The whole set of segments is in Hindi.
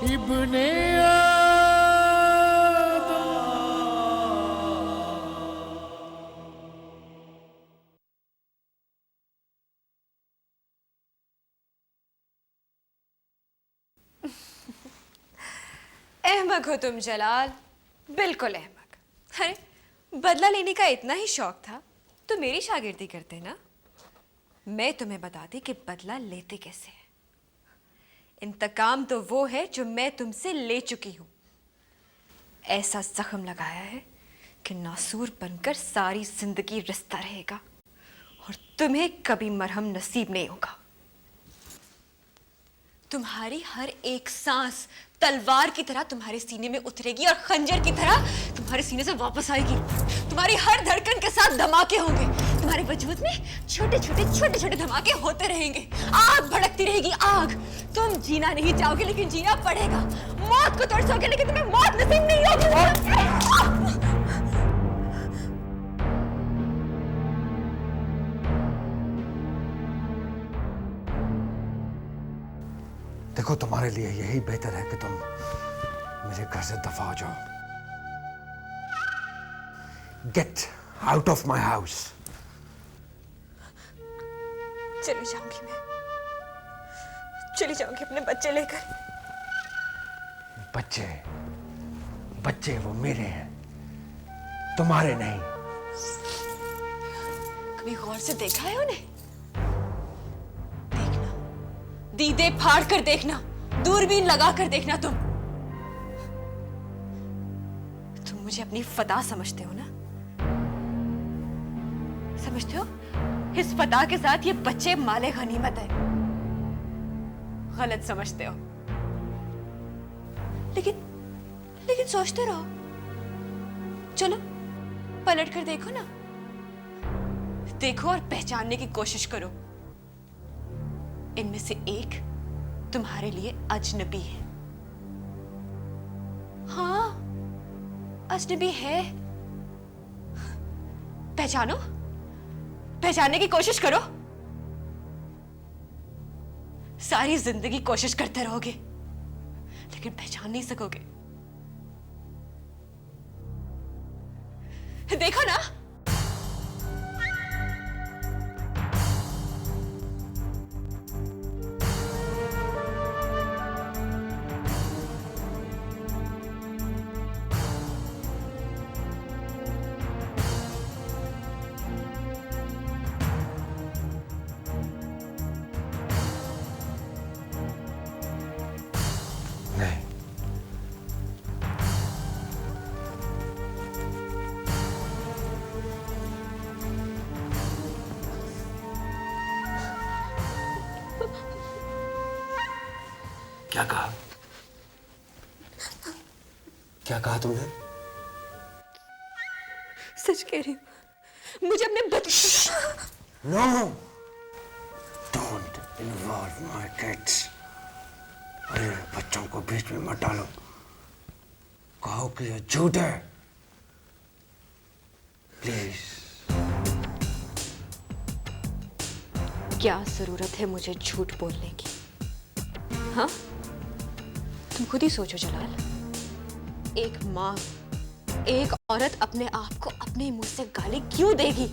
इब्ने अहमक हो तुम जलाल, बिल्कुल अहमक। अरे बदला लेने का इतना ही शौक था तो मेरी शागिर्दी करते ना। मैं तुम्हें बताती कि बदला लेते कैसे हैं। इंतकाम तो वो है जो मैं तुमसे ले चुकी हूं। ऐसा जख्म लगाया है कि नासूर बनकर सारी जिंदगी रिश्ता रहेगा और तुम्हें कभी मरहम नसीब नहीं होगा। तुम्हारी हर एक सांस तलवार की तरह तुम्हारे सीने में उतरेगी और खंजर की तरह तुम्हारे सीने से वापस आएगी। तुम्हारी हर धड़कन के साथ धमाके होंगे। तुम्हारे वजूद में छोटे छोटे धमाके होते रहेंगे। आग भड़कती रहेगी, आग। तुम जीना नहीं चाहोगे लेकिन जीना पड़ेगा। मौत को तरसोगे लेकिन तुम्हें मौत नसीब नहीं होगी। देखो, तुम्हारे लिए यही बेहतर है कि तुम मेरे घर से दफा हो जाओ। Get out of my house. चली जाऊंगी मैं, चली जाऊंगी अपने बच्चे लेकर। बच्चे बच्चे वो मेरे हैं, तुम्हारे नहीं। कभी गौर से देखा है उन्हें? देखना, दीदे फाड़ कर देखना, दूरबीन लगा कर देखना। तुम मुझे अपनी फदा समझते हो ना? समझते हो? इस फदा के साथ ये बच्चे माले गनीमत है। गलत समझते हो। लेकिन सोचते रहो। चलो पलट कर देखो ना, देखो और पहचानने की कोशिश करो। इनमें से एक तुम्हारे लिए अजनबी है। हाँ, अजनबी है। पहचानो, पहचानने की कोशिश करो। सारी जिंदगी कोशिश करते रहोगे लेकिन पहचान नहीं सकोगे। देखो ना, नहीं, क्या कहा? क्या कहा तुमने? सच कह रही हूं। मुझे अपने no, don't involve my kids. अरे बच्चों को बीच में मत डालो। कहो कि ये झूठ है, प्लीज। क्या जरूरत है मुझे झूठ बोलने की? हाँ, तुम खुद ही सोचो जलाल। एक माँ, एक औरत अपने आप को अपने मुंह से गाली क्यों देगी?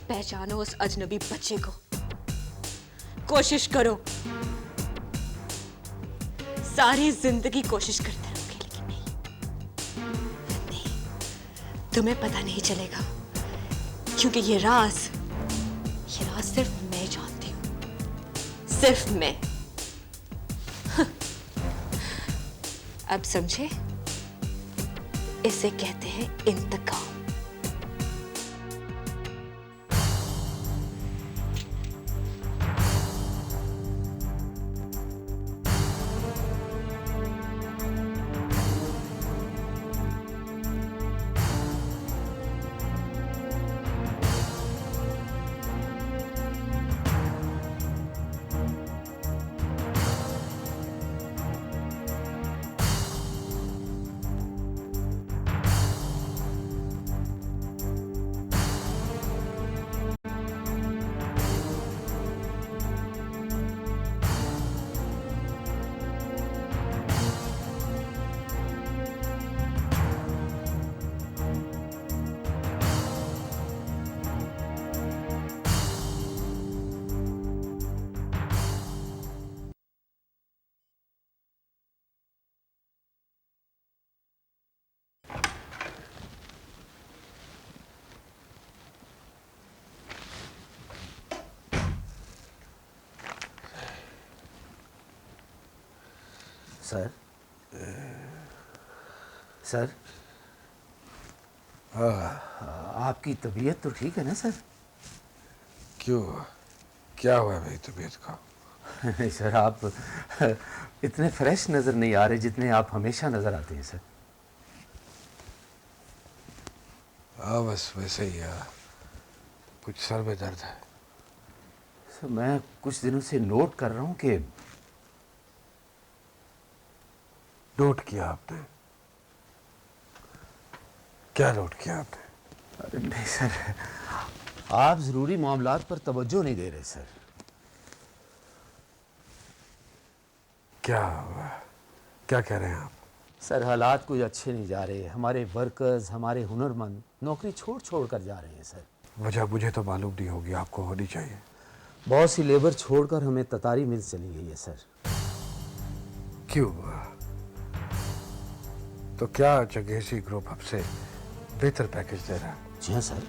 पहचानो उस अजनबी बच्चे को। कोशिश करो। सारी जिंदगी कोशिश करते रहोगे लेकिन नहीं, तुम्हें पता नहीं चलेगा क्योंकि ये राज सिर्फ मैं जानती हूं, सिर्फ मैं। अब समझे? इसे कहते हैं इंतकाम। सर सर आपकी तबीयत तो ठीक है ना सर? क्यों, क्या हुआ मेरी तबीयत को? नहीं सर, आप इतने फ्रेश नज़र नहीं आ रहे जितने आप हमेशा नज़र आते हैं सर। हाँ बस वैसे ही है, कुछ सर में दर्द है। सर मैं कुछ दिनों से नोट कर रहा हूँ कि नोट किया आपने? क्या नोट किया आपने? अरे नहीं सर, आप ज़रूरी मामलात पर तवज्जो नहीं दे रहे सर। क्या हुआ, क्या कह रहे हैं आप? सर हालात कोई अच्छे नहीं जा रहे, हमारे वर्कर्स, हमारे हुनरमंद नौकरी छोड़ छोड़ कर जा रहे हैं सर। वजह मुझे तो मालूम नहीं होगी, आपको होनी चाहिए। बहुत सी लेबर छोड़कर हमें ततारी मिल चली गई है सर। क्यों? तो क्या चंगेजी ग्रुप आपसे बेहतर पैकेज दे रहा है? जी हाँ सर,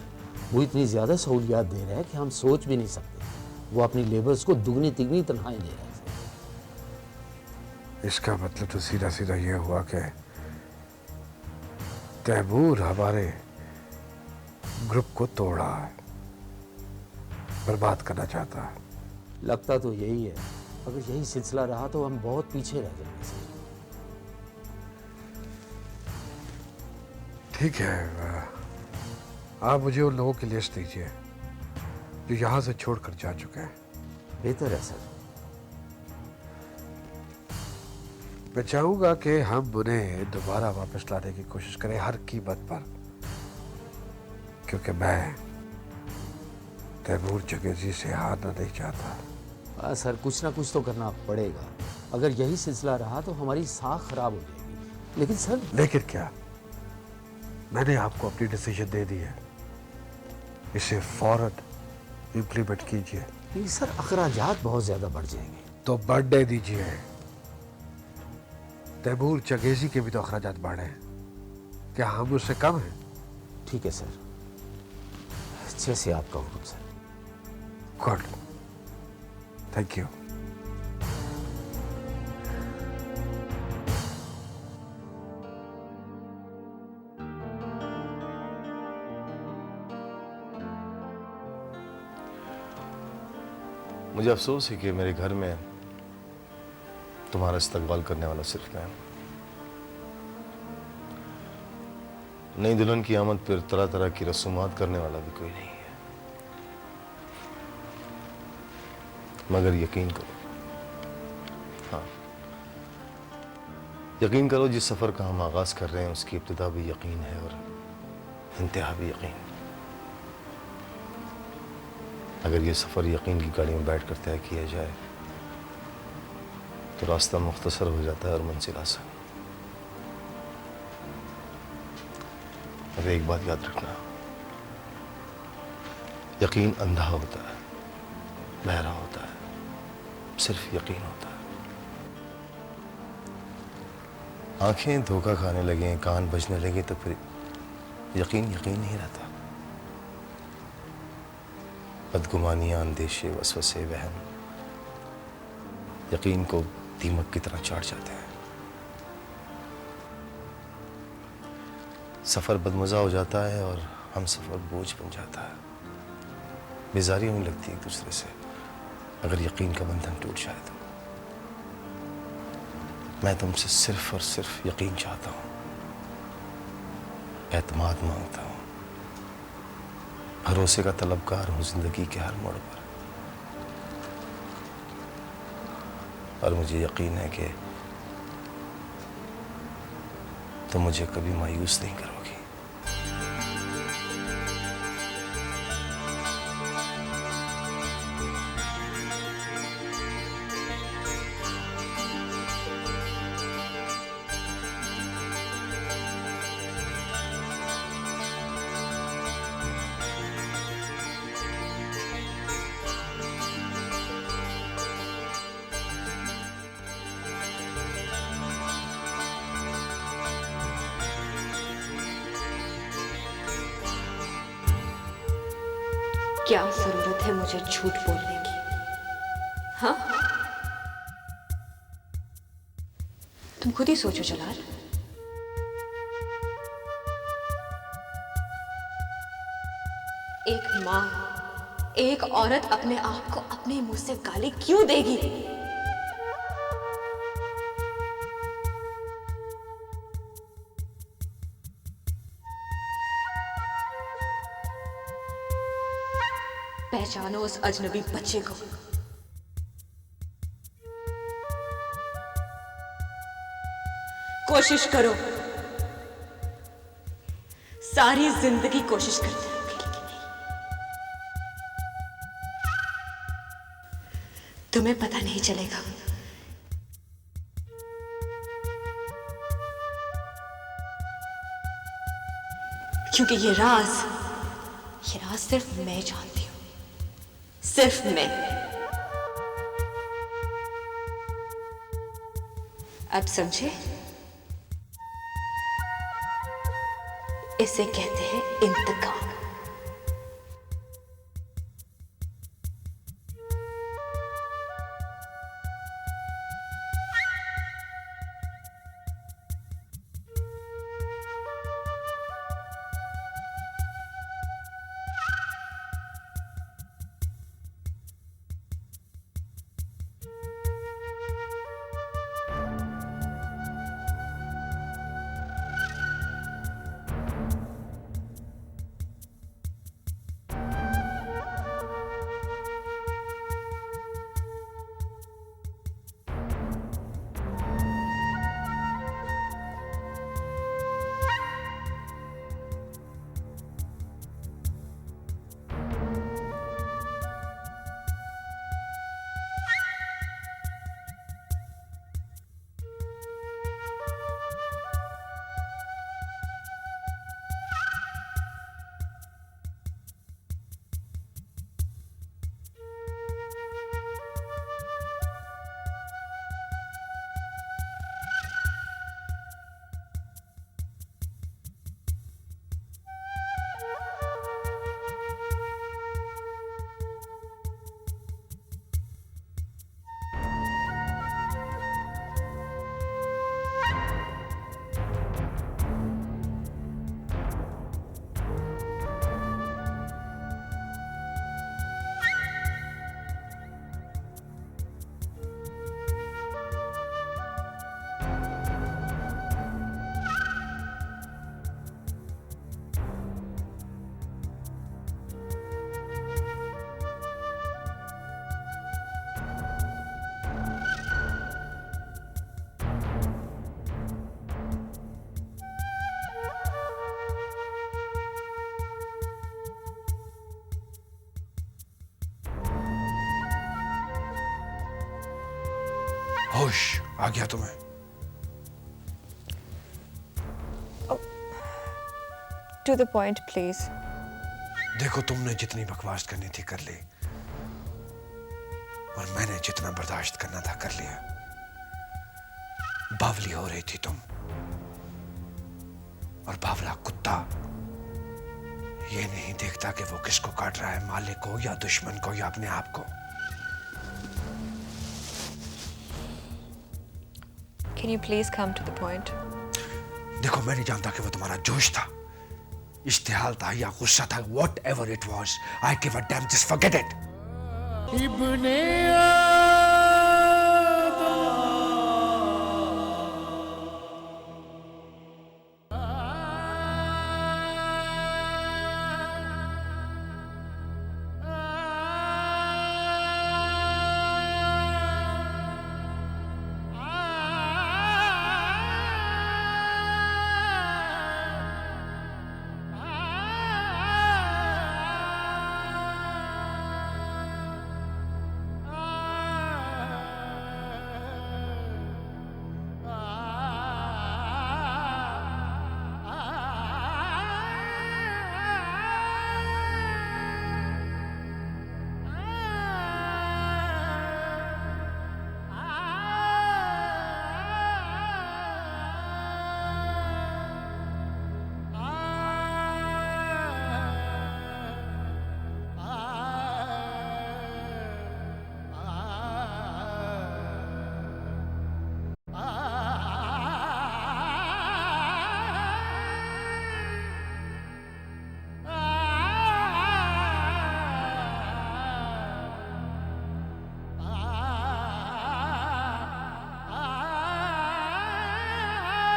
वो इतनी ज़्यादा सहूलियात दे रहा है कि हम सोच भी नहीं सकते। वो अपनी लेबर्स को दुगनी तिगनी तनख्वाहें दे रहा है सर। इसका मतलब तो सीधा सीधा ये हुआ कि तैमूर हमारे ग्रुप को तोड़ा है, बर्बाद करना चाहता है। लगता तो यही है, अगर यही सिलसिला रहा तो हम बहुत पीछे रह जाएंगे सर। ठीक है, आप मुझे उन लोगों की लिस्ट दीजिए जो यहाँ से छोड़कर जा चुके हैं। बेहतर है सर। मैं चाहूंगा कि हम उन्हें दोबारा वापस लाने की कोशिश करें हर कीमत पर, क्योंकि मैं तैमूर चंगेजी से हारना नहीं चाहता। हाँ सर, कुछ ना कुछ तो करना पड़ेगा। अगर यही सिलसिला रहा तो हमारी साख खराब हो जाएगी। लेकिन सर, लेकिन क्या, मैंने आपको अपनी डिसीजन दे दी है, इसे फौरन इम्प्लीमेंट कीजिए। लेकिन सर अखराजात बहुत ज़्यादा बढ़ जाएंगे। तो बढ़ने दीजिए। तैमूर चंगेजी के भी तो अखराजात बढ़े हैं, क्या हम उससे कम हैं? ठीक है सर, जैसे आपका हुक्म सर। Good, thank you. मुझे अफसोस है कि मेरे घर में तुम्हारा इस्तकबाल करने वाला सिर्फ मैं हूं। नई दुल्हन की आमद पर तरह तरह की रसूमात करने वाला भी कोई नहीं है। मगर यकीन करो, हाँ यकीन करो, जिस सफ़र का हम आगाज कर रहे हैं उसकी इब्तिदा भी यकीन है और इंतहा भी यकीन। अगर ये सफ़र यकीन की गाड़ी में बैठ कर तय किया जाए तो रास्ता मुख्तसर हो जाता है और मंजिल आसान। मगर एक बात याद रखना, यकीन अंधा होता है, बहरा होता है, सिर्फ यकीन होता है। आंखें धोखा खाने लगे, कान बजने लगे तो फिर यकीन यकीन नहीं रहता। बदगुमानियां, अंदेशे, वसवसे, वहम यकीन को दीमक की तरह चाट जाते हैं। सफ़र बदमज़ा हो जाता है और हम सफ़र बोझ बन जाता है। बेजारी होने लगती है एक दूसरे से अगर यकीन का बंधन टूट जाए तो। मैं तुमसे सिर्फ और सिर्फ यकीन चाहता हूँ, एतमाद मांगता हूँ, भरोसे का तलबगार हूँ जिंदगी के हर मोड़ पर। और मुझे यकीन है कि तुम मुझे कभी मायूस नहीं करोगी। क्या जरूरत है मुझे झूठ बोलने की? हाँ, तुम खुद ही सोचो जलाल। एक मां, एक औरत अपने आप को अपने मुंह से गाली क्यों देगी? पहचानो उस अजनबी बच्चे को। कोशिश करो, सारी जिंदगी कोशिश करते रहोगे, तुम्हें पता नहीं चलेगा। क्योंकि ये राज सिर्फ मैं जानती हूं, सिर्फ मैं। अब समझे? इसे कहते हैं इंतकाम। होश आ गया तुम्हें? To the point please. देखो, तुमने जितनी बकवास करनी थी कर ली, और मैंने जितना बर्दाश्त करना था कर लिया। बावली हो रही थी तुम, और बावला कुत्ता ये नहीं देखता कि वो किसको काट रहा है, मालिक को या दुश्मन को या अपने आप को। Can you please come to the point? देखो, मैं नहीं जानता कि वो तुम्हारा जोश था, इश्तिहाल था या गुस्सा था। Whatever it was, I give a damn, just forget it.